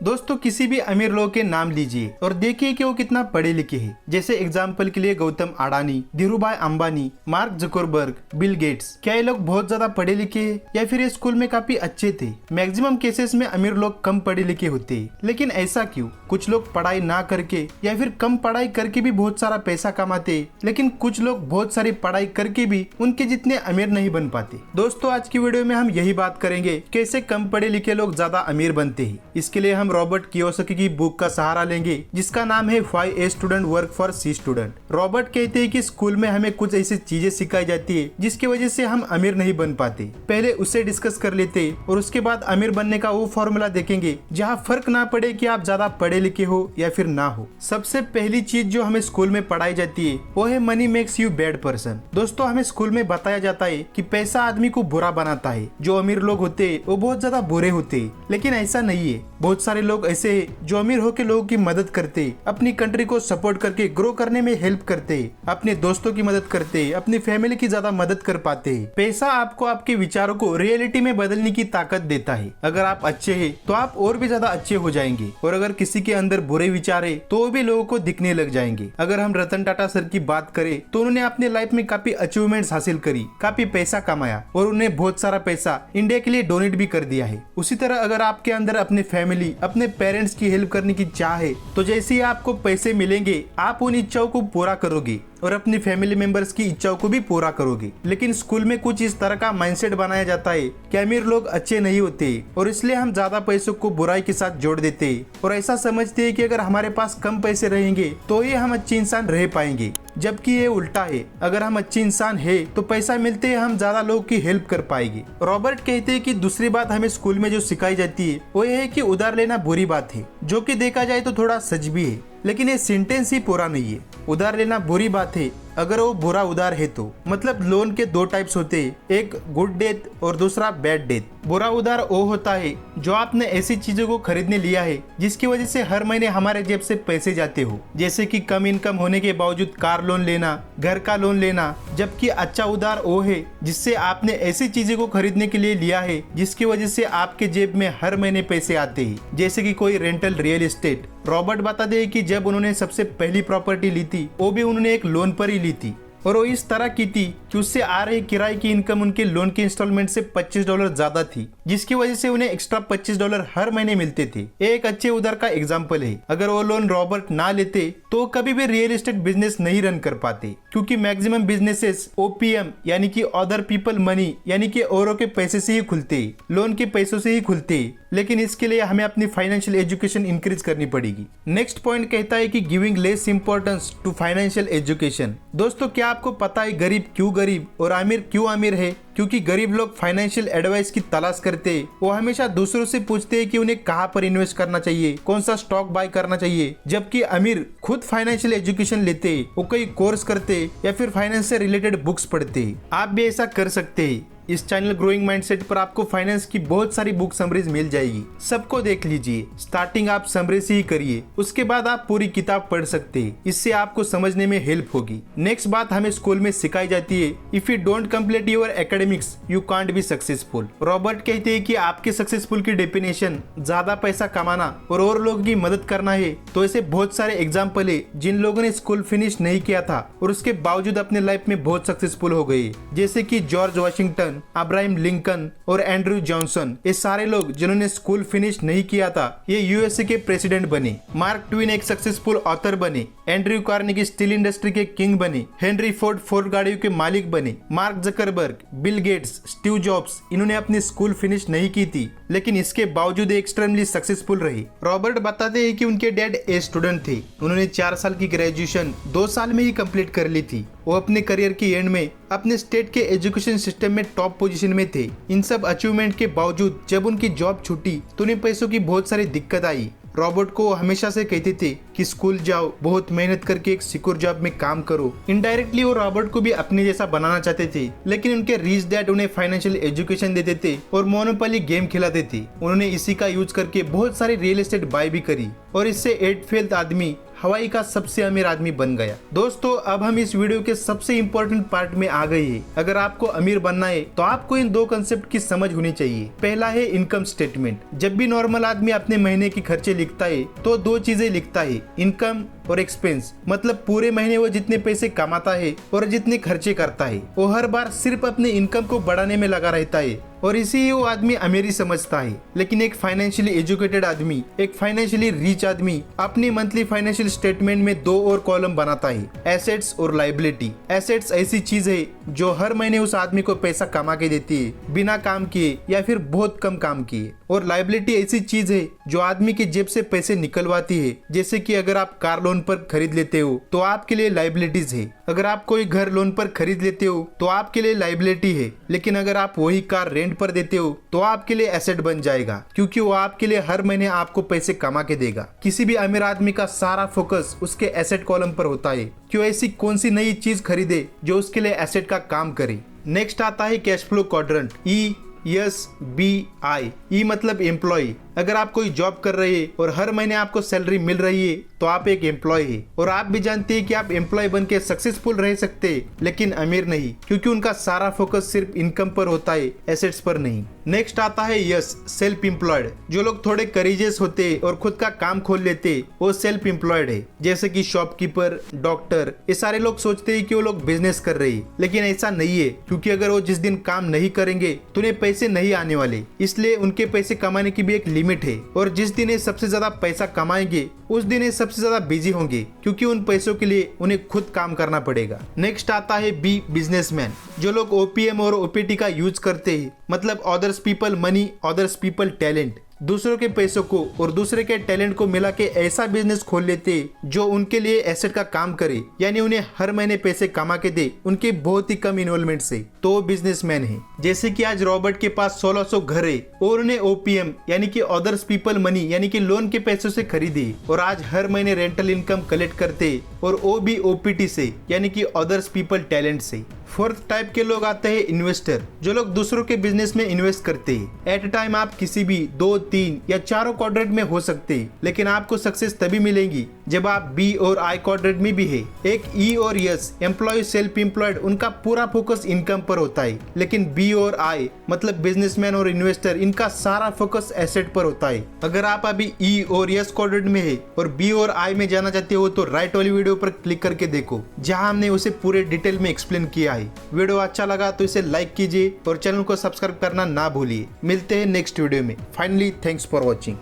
दोस्तों किसी भी अमीर लोग के नाम लीजिए और देखिए कि वो कितना पढ़े लिखे हैं। जैसे एग्जाम्पल के लिए Gautam Adani, Dhirubhai Ambani, mark Zuckerberg, Bill Gates. क्या ये लोग बहुत ज्यादा पढ़े लिखे हैं या फिर ये स्कूल में काफी अच्छे थे? मैक्सिमम केसेस में अमीर लोग कम पढ़े लिखे होते हैं, लेकिन ऐसा क्यों? कुछ लोग पढ़ाई ना करके या फिर कम पढ़ाई करके भी बहुत सारा पैसा कमाते, लेकिन कुछ लोग बहुत सारी पढ़ाई करके भी उनके जितने अमीर नहीं बन पाते। दोस्तों आज की वीडियो में हम यही बात करेंगे कैसे कम पढ़े लिखे लोग ज्यादा अमीर बनते हैं। इसके लिए हम रॉबर्ट कियोसाकी की बुक का सहारा लेंगे जिसका नाम है why A student work for C student. Robert कहते हैं कि स्कूल में हमें कुछ ऐसी चीजें सिखाई जाती है जिसकी वजह से हम अमीर नहीं बन पाते। पहले उससे डिस्कस कर लेते और उसके बाद अमीर बनने का वो फॉर्मूला देखेंगे जहाँ फर्क ना पड़े कि आप ज्यादा पढ़े लिखे हो या फिर ना हो। सबसे पहली चीज जो हमें स्कूल में पढ़ाई जाती है वो है money makes you bad person. दोस्तों हमें स्कूल में बताया जाता है कि पैसा आदमी को बुरा बनाता है। जो अमीर लोग होते हैं वो बहुत ज्यादा बुरे होते हैं, लेकिन ऐसा नहीं है। बहुत सारे लोग ऐसे हैं जो अमीर होकर लोगों की मदद करते, अपनी कंट्री को सपोर्ट करके ग्रो करने में हेल्प करते, अपने दोस्तों की मदद करते, अपनी फैमिली की ज्यादा मदद कर पाते हैं। पैसा आपको आपके विचारों को रियलिटी में बदलने की ताकत देता है। अगर आप अच्छे हैं तो आप और भी ज्यादा अच्छे हो जाएंगे, और अगर किसी के अंदर बुरे विचार है तो वो भी लोगों को दिखने लग जाएंगे। अगर हम रतन टाटा सर की बात करें तो उन्होंने अपने लाइफ में काफी अचीवमेंट्स हासिल करी, काफी पैसा कमाया और उन्हें बहुत सारा पैसा इंडिया के लिए डोनेट भी कर दिया है। उसी तरह अगर आपके अंदर अपने फैमिली, अपने पेरेंट्स की हेल्प करने की चाह है तो जैसे ही आपको पैसे मिलेंगे आप उन इच्छाओं को पूरा करोगे और अपनी फैमिली मेंबर्स की इच्छाओं को भी पूरा करोगे। लेकिन स्कूल में कुछ इस तरह का माइंडसेट बनाया जाता है कि अमीर लोग अच्छे नहीं होते और इसलिए हम ज्यादा पैसों को बुराई के साथ जोड़ देते और ऐसा समझते हैं कि अगर हमारे पास कम पैसे रहेंगे तो ही हम अच्छे इंसान रह पाएंगे, जबकि ये उल्टा है। अगर हम अच्छे इंसान है तो पैसा मिलते हैं हम ज्यादा लोगों की हेल्प कर पाएंगे। रॉबर्ट कहते हैं कि दूसरी बात हमें स्कूल में जो सिखाई जाती है वो ये है कि उधार लेना बुरी बात है, जो कि देखा जाए तो थोड़ा सच भी है, लेकिन ये सेंटेंस ही पूरा नहीं है। उधार लेना बुरी बात है अगर वो बुरा उधार है तो। मतलब लोन के दो टाइप्स होते हैं, एक गुड डेथ और दूसरा बैड डेथ। बुरा उधार वो होता है जो आपने ऐसी चीजों को खरीदने लिया है जिसकी वजह से हर महीने हमारे जेब से पैसे जाते हो, जैसे कि कम इनकम होने के बावजूद कार लोन लेना, घर का लोन लेना। जबकि अच्छा उधार वो है जिससे आपने ऐसी चीजों को खरीदने के लिए लिया है जिसकी वजह से आपके जेब में हर महीने पैसे आते हैं, जैसे कि कोई रेंटल रियल एस्टेट। रॉबर्ट बताते हैं कि जब उन्होंने सबसे पहली प्रॉपर्टी ली थी वो भी उन्होंने एक लोन पर ही ली थी, और वो इस तरह की थी कि उससे आ रही किराए की इनकम उनके लोन के इंस्टॉलमेंट से $25 ज्यादा थी, जिसकी वजह से उन्हें एक्स्ट्रा $25 हर महीने मिलते थे। एक अच्छे उधार का एग्जांपल है। अगर वो लोन रॉबर्ट ना लेते तो कभी भी रियल एस्टेट बिजनेस नहीं रन कर पाते, क्योंकि मैक्सिमम बिजनेसेस ओपीएम यानी कि अदर पीपल मनी यानी कि औरों के पैसे से ही खुलते, लोन के पैसों से ही खुलते। लेकिन इसके लिए हमें अपनी फाइनेंशियल एजुकेशन इंक्रीज करनी पड़ेगी। नेक्स्ट पॉइंट कहता है कि giving less importance to financial education. दोस्तों क्या आपको पता है गरीब क्यों गरीब और अमीर क्यों अमीर है? क्योंकि गरीब लोग फाइनेंशियल एडवाइस की तलाश करते हैं। वो हमेशा दूसरों से पूछते हैं कि उन्हें कहाँ पर इन्वेस्ट करना चाहिए, कौन सा स्टॉक बाय करना चाहिए। जबकि अमीर खुद फाइनेंशियल एजुकेशन लेते हैं, वो कई कोर्स करते या फिर फाइनेंस से रिलेटेड बुक्स पढ़ते हैं। आप भी ऐसा कर सकते हैं। इस चैनल ग्रोइंग माइंडसेट पर आपको फाइनेंस की बहुत सारी बुक समरीज मिल जाएगी, सबको देख लीजिए। स्टार्टिंग आप समरी से ही करिए, उसके बाद आप पूरी किताब पढ़ सकते हैं। इससे आपको समझने में हेल्प होगी। नेक्स्ट बात हमें स्कूल में सिखाई जाती है, if you don't complete your academics you can't be successful. Robert कहते हैं कि आपके सक्सेसफुल की डेफिनेशन ज्यादा पैसा कमाना और लोगों की मदद करना है। तो ऐसे बहुत सारे एग्जाम्पल है जिन लोगों ने स्कूल फिनिश नहीं किया था और उसके बावजूद अपने लाइफ में बहुत सक्सेसफुल हो गए, जैसे कि जॉर्ज वाशिंगटन, अब्राहम लिंकन और एंड्रयू जॉनसन। ये सारे लोग जिन्होंने स्कूल फिनिश नहीं किया था ये यूएसए के प्रेसिडेंट बने। मार्क ट्वेन एक सक्सेसफुल ऑथर बने। एंड्रयू कार्नेगी स्टील इंडस्ट्री के किंग बने। हेनरी फोर्ड गाड़ियों के मालिक बने। Mark Zuckerberg, Bill Gates, Steve jobs, इन्होंने अपनी स्कूल फिनिश नहीं की थी, लेकिन इसके बावजूद एक्सट्रीमली सक्सेसफुल रहे। रॉबर्ट बताते हैं कि उनके डैड ए स्टूडेंट थे। उन्होंने 4 साल की ग्रेजुएशन 2 साल में ही कंप्लीट कर ली थी। वो अपने करियर की एंड में अपने स्टेट के एजुकेशन सिस्टम में टॉप पोजीशन में थे। इन सब अचीवमेंट के बावजूद जब उनकी जॉब छूटी तो उन्हें पैसों की बहुत सारी दिक्कत आई। रॉबर्ट को हमेशा से कहते थे कि स्कूल जाओ, बहुत मेहनत करके एक सिक्योर जॉब में काम करो। इनडायरेक्टली वो रॉबर्ट को भी अपने जैसा बनाना चाहते थे, लेकिन उनके रिच डैड उन्हें फाइनेंशियल एजुकेशन देते थे और मोनोपोली गेम खिलाते थे। उन्होंने इसी का यूज करके बहुत सारी रियल एस्टेट बाय भी करी और इससे 8th फेल्थ आदमी हवाई का सबसे अमीर आदमी बन गया। दोस्तों अब हम इस वीडियो के सबसे इम्पोर्टेंट पार्ट में आ गए हैं। अगर आपको अमीर बनना है तो आपको इन दो कंसेप्ट की समझ होनी चाहिए। पहला है इनकम स्टेटमेंट। जब भी नॉर्मल आदमी अपने महीने की खर्चे लिखता है तो दो चीजें लिखता है, इनकम और एक्सपेंस। मतलब पूरे महीने वो जितने पैसे कमाता है और जितने खर्चे करता है वो हर बार सिर्फ अपने इनकम को बढ़ाने में लगा रहता है और इसी ही वो आदमी अमीरी समझता है। लेकिन एक फाइनेंशियली एजुकेटेड आदमी, एक फाइनेंशियली रिच आदमी अपनी मंथली फाइनेंशियल स्टेटमेंट में दो और कॉलम बनाता है, एसेट्स और लायबिलिटी। एसेट्स ऐसी चीज है जो हर महीने उस आदमी को पैसा कमा के देती है बिना काम किए या फिर बहुत कम काम किए, और लायबिलिटी ऐसी चीज है जो आदमी की जेब से पैसे निकलवाती है। जैसे कि अगर आप कार लोन पर खरीद लेते हो तो आपके लिए लायबिलिटीज है, अगर आप कोई घर लोन पर खरीद लेते हो तो आपके लिए लायबिलिटी है, लेकिन अगर आप वही कार रेंट पर देते हो तो आपके लिए एसेट बन जाएगा, क्योंकि वो आपके लिए हर महीने आपको पैसे कमा के देगा। किसी भी अमीर आदमी का सारा फोकस उसके एसेट कॉलम पर होता है कि वो ऐसी कौन सी नई चीज खरीदे जो उसके लिए एसेट का काम करे। नेक्स्ट आता है कैश फ्लो क्वाड्रेंट, ESBI। ई मतलब एम्प्लॉय। अगर आप कोई जॉब कर रहे हैं और हर महीने आपको सैलरी मिल रही है तो आप एक एम्प्लॉय है, और आप भी जानते हैं कि आप एम्प्लॉय बन के सक्सेसफुल रह सकते हैं लेकिन अमीर नहीं, क्योंकि उनका सारा फोकस सिर्फ इनकम पर होता है, एसेट्स पर नहीं। नेक्स्ट आता है यस, सेल्फ एम्प्लॉयड। जो लोग थोड़े करेजियस होते हैं और खुद का काम खोल लेते हैं वो सेल्फ एम्प्लॉयड है। जैसे कि शॉपकीपर, डॉक्टर, ये सारे लोग सोचते हैं कि वो लोग बिजनेस कर रहे हैं, लेकिन ऐसा नहीं है, क्योंकि अगर वो जिस दिन काम नहीं करेंगे तो उन्हें पैसे नहीं आने वाले। इसलिए उनके पैसे कमाने की भी एक लिमिट है, और जिस दिन ये सबसे ज्यादा पैसा कमाएंगे उस दिन ये सबसे ज्यादा बिजी होंगे, क्योंकि उन पैसों के लिए उन्हें खुद काम करना पड़ेगा। नेक्स्ट आता है बी, बिजनेसमैन। जो लोग OPM और OPT का यूज करते हैं, मतलब others people money, others people talent. दूसरों के पैसों को और दूसरे के टैलेंट को मिला के ऐसा बिजनेस खोल लेते जो उनके लिए एसेट का काम करे, यानी उन्हें हर महीने पैसे कमा के दे उनके बहुत ही कम इन्वॉल्वमेंट से, तो वो बिजनेसमैन है। जैसे कि आज रॉबर्ट के पास 1600 घर है और उन्हें OPM यानी कि अदर्स पीपल मनी यानी कि लोन के पैसों से खरीदे, और आज हर महीने रेंटल इनकम कलेक्ट करते, और वो भी OPT से यानी कि अदर्स पीपल टैलेंट से। फोर्थ टाइप के लोग आते हैं इन्वेस्टर, जो लोग दूसरों के बिजनेस में इन्वेस्ट करते हैं। एट अ टाइम आप किसी भी 2, 3 या 4 क्वाड्रेंट में हो सकते हैं, लेकिन आपको सक्सेस तभी मिलेगी जब आप B और I क्वाड्रेंट में भी है। एक E और S, एम्प्लॉय, सेल्फ एम्प्लॉयड, उनका पूरा फोकस इनकम पर होता है, लेकिन B और I मतलब बिजनेसमैन और इन्वेस्टर, इनका सारा फोकस एसेट पर होता है। अगर आप अभी E और S क्वाड्रेंट में है और B और I में जाना चाहते हो तो राइट वाली वीडियो पर क्लिक करके देखो, जहां हमने उसे पूरे डिटेल में एक्सप्लेन किया है। वीडियो अच्छा लगा तो इसे लाइक कीजिए और चैनल को सब्सक्राइब करना ना भूलिए। मिलते हैं नेक्स्ट वीडियो में। Finally thanks for watching.